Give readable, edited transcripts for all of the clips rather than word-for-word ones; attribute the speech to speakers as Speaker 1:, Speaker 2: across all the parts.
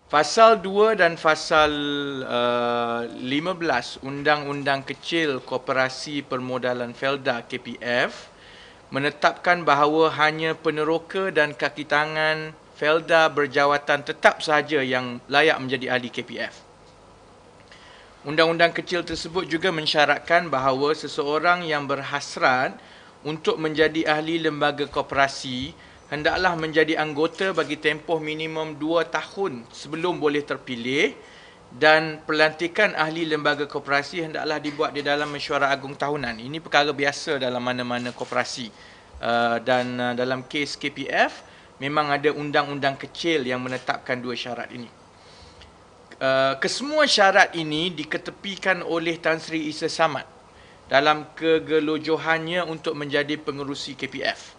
Speaker 1: Fasal 2 dan Fasal 15 Undang-Undang Kecil Koperasi Permodalan Felda KPF menetapkan bahawa hanya peneroka dan kaki tangan Felda berjawatan tetap sahaja yang layak menjadi ahli KPF. Undang-undang kecil tersebut juga mensyaratkan bahawa seseorang yang berhasrat untuk menjadi ahli lembaga koperasi hendaklah menjadi anggota bagi tempoh minimum 2 tahun sebelum boleh terpilih, dan pelantikan ahli lembaga koperasi hendaklah dibuat di dalam mesyuarat agung tahunan. Ini perkara biasa dalam mana-mana koperasi. Dan dalam kes KPF memang ada undang-undang kecil yang menetapkan 2 syarat ini. Kesemua syarat ini diketepikan oleh Tan Sri Isa Samad dalam kegelojohannya untuk menjadi pengerusi KPF.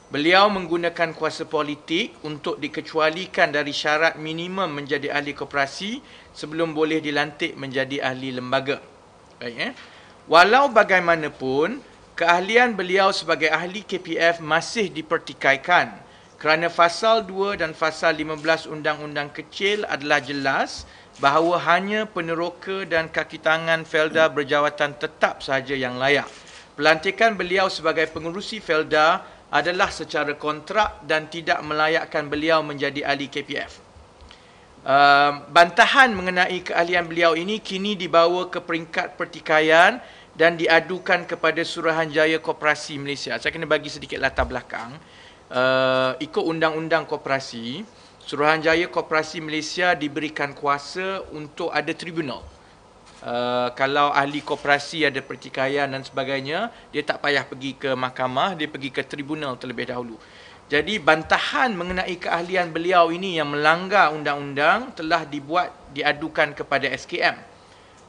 Speaker 1: Beliau menggunakan kuasa politik untuk dikecualikan dari syarat minimum menjadi ahli koperasi sebelum boleh dilantik menjadi ahli lembaga. Baik, Walau bagaimanapun, keahlian beliau sebagai ahli KPF masih dipertikaikan kerana Fasal 2 dan Fasal 15 Undang-Undang Kecil adalah jelas bahawa hanya peneroka dan kaki tangan Felda berjawatan tetap sahaja yang layak. Pelantikan beliau sebagai pengerusi Felda adalah secara kontrak dan tidak melayakkan beliau menjadi ahli KPF. Bantahan mengenai keahlian beliau ini kini dibawa ke peringkat pertikaian dan diadukan kepada Suruhanjaya Koperasi Malaysia. Saya kena bagi sedikit latar belakang. Ikut Undang-Undang Koperasi, Suruhanjaya Koperasi Malaysia diberikan kuasa untuk ada tribunal. Kalau ahli koperasi ada pertikaian dan sebagainya, dia tak payah pergi ke mahkamah, dia pergi ke tribunal terlebih dahulu. Jadi bantahan mengenai keahlian beliau ini yang melanggar undang-undang telah diadukan kepada SKM.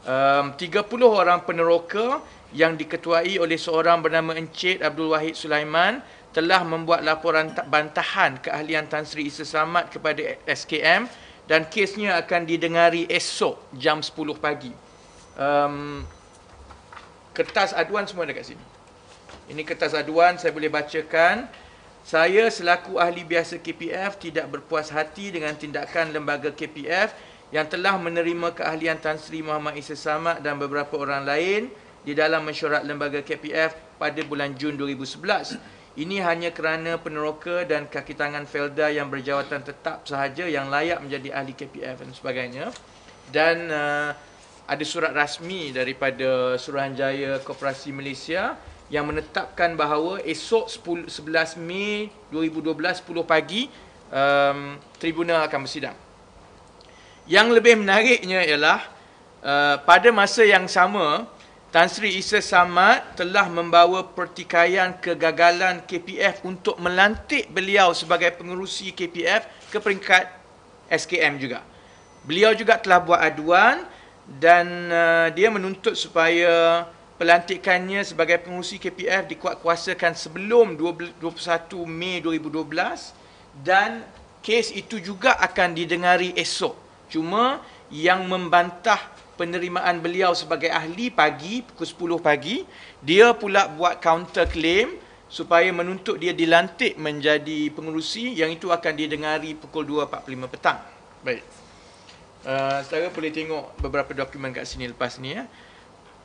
Speaker 1: 30 orang peneroka yang diketuai oleh seorang bernama Encik Abdul Wahid Sulaiman telah membuat laporan bantahan keahlian Tan Sri Isa Samad kepada SKM, dan kesnya akan didengari esok jam 10 pagi. Kertas aduan semua dekat sini. Ini kertas aduan, saya boleh bacakan. Saya selaku ahli biasa KPF tidak berpuas hati dengan tindakan lembaga KPF yang telah menerima keahlian Tan Sri Muhammad Isa Samad dan beberapa orang lain di dalam mesyuarat lembaga KPF pada bulan Jun 2011. Ini hanya kerana peneroka dan kaki tangan Felda yang berjawatan tetap sahaja yang layak menjadi ahli KPF dan sebagainya. Dan ada surat rasmi daripada Suruhanjaya Koperasi Malaysia yang menetapkan bahawa esok 11 Mei 2012 10 pagi tribunal akan bersidang. Yang lebih menariknya ialah pada masa yang sama, Tan Sri Isa Samad telah membawa pertikaian kegagalan KPF untuk melantik beliau sebagai pengerusi KPF ke peringkat SKM juga. Beliau juga telah buat aduan dan dia menuntut supaya pelantikannya sebagai pengerusi KPF dikuatkuasakan sebelum 21 Mei 2012, dan kes itu juga akan didengari esok. Cuma yang membantah penerimaan beliau sebagai ahli pagi, pukul 10 pagi, dia pula buat counter claim supaya menuntut dia dilantik menjadi pengerusi, yang itu akan didengari pukul 2.45 petang. Baik. Saudara boleh tengok beberapa dokumen kat sini lepas ni.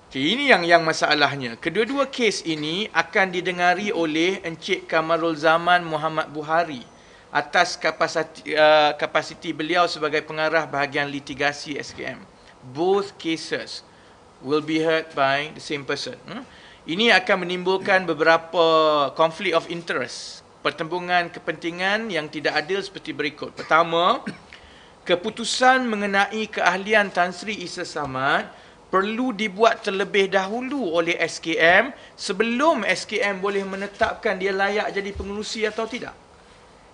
Speaker 1: Okay, ini yang masalahnya. Kedua-dua kes ini akan didengari oleh Encik Kamarul Zaman Muhammad Buhari atas kapasiti beliau sebagai pengarah bahagian litigasi SKM. Both cases will be heard by the same person. Ini akan menimbulkan beberapa conflict of interest, pertembungan kepentingan yang tidak adil seperti berikut. Pertama, keputusan mengenai keahlian Tan Sri Isa Samad perlu dibuat terlebih dahulu oleh SKM sebelum SKM boleh menetapkan dia layak jadi pengerusi atau tidak.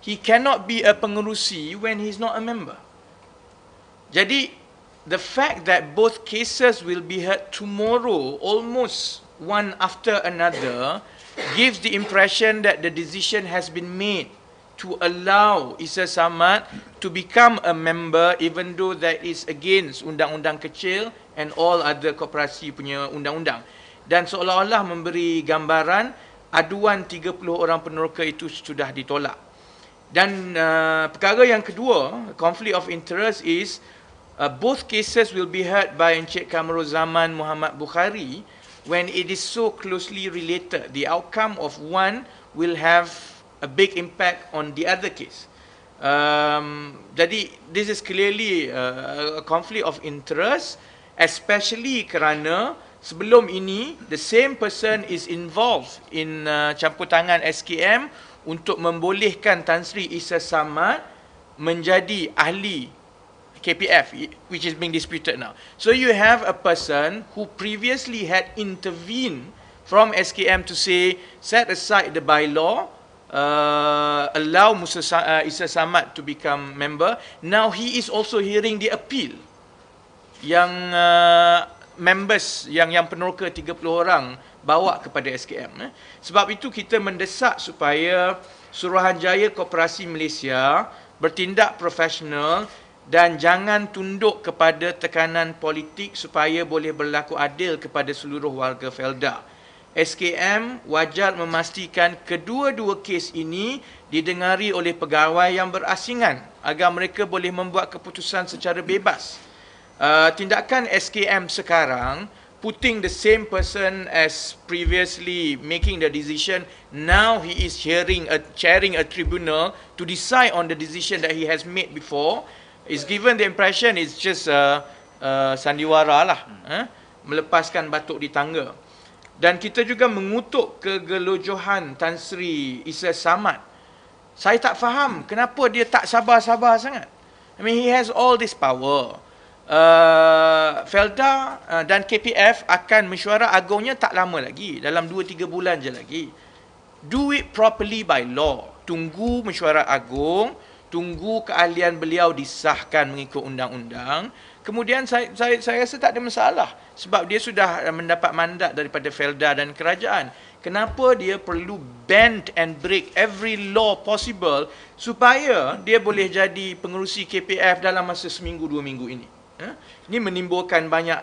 Speaker 1: He cannot be a pengerusi when he's not a member. Jadi, the fact that both cases will be heard tomorrow, almost one after another, gives the impression that the decision has been made to allow Isa Samad to become a member even though that is against undang-undang kecil and all other koperasi punya undang-undang. Dan seolah-olah memberi gambaran aduan 30 orang peneroka itu sudah ditolak. Dan perkara yang kedua, conflict of interest is both cases will be heard by Encik Kamaruzaman Muhammad Bukhari when it is so closely related. The outcome of one will have a big impact on the other case. Jadi this is clearly a conflict of interest, especially kerana sebelum ini the same person is involved in campur tangan SKM untuk membolehkan Tan Sri Isa Samad menjadi ahli KPF, which is being disputed now. So you have a person who previously had intervened from SKM to say, set aside the bylaw, allow Musa Isa Samad to become member. Now he is also hearing the appeal yang members, yang peneroka 30 orang bawa kepada SKM. Sebab itu kita mendesak supaya Suruhanjaya Koperasi Malaysia bertindak profesional dan jangan tunduk kepada tekanan politik supaya boleh berlaku adil kepada seluruh warga Felda. SKM wajar memastikan kedua-dua kes ini didengari oleh pegawai yang berasingan agar mereka boleh membuat keputusan secara bebas. Tindakan SKM sekarang, putting the same person as previously making the decision, now he is chairing a tribunal to decide on the decision that he has made before, is given the impression it's just sandiwara lah, melepaskan batuk di tangga. Dan kita juga mengutuk kegelojohan Tan Sri Isa Samad. Saya tak faham kenapa dia tak sabar-sabar sangat. I mean, he has all this power. Felda dan KPF akan mesyuarat agungnya tak lama lagi, dalam 2-3 bulan je lagi. Do it properly by law. Tunggu mesyuarat agung, tunggu keahlian beliau disahkan mengikut undang-undang. Kemudian saya rasa tak ada masalah sebab dia sudah mendapat mandat daripada Felda dan kerajaan. Kenapa dia perlu bend and break every law possible supaya dia boleh jadi pengerusi KPF dalam masa seminggu 2 minggu ini? Ini menimbulkan banyak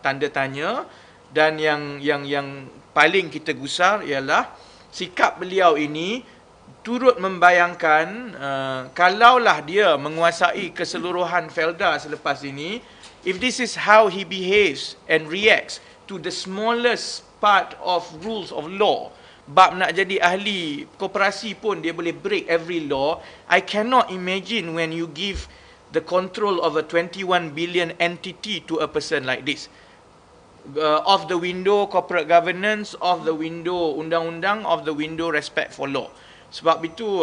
Speaker 1: tanda tanya, dan yang paling kita gusar ialah sikap beliau ini turut membayangkan kalaulah dia menguasai keseluruhan Felda selepas ini, if this is how he behaves and reacts to the smallest part of rules of law, bab nak jadi ahli koperasi pun dia boleh break every law. I cannot imagine when you give the control of a 21 billion entity to a person like this. Off the window corporate governance, off the window undang-undang, off the window respect for law. Sebab itu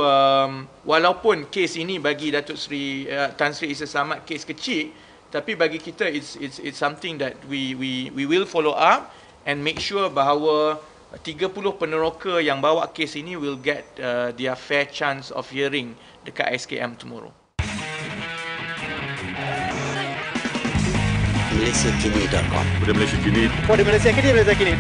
Speaker 1: walaupun kes ini bagi Datuk Seri Tan Sri Isa Samad kes kecil, tapi bagi kita it's something that we will follow up and make sure bahawa 30 peneroka yang bawa kes ini will get their fair chance of hearing dekat SKM tomorrow.
Speaker 2: MalaysiaKini.com.
Speaker 3: Pada Malaysia Kini.
Speaker 4: Pada Malaysia Kini.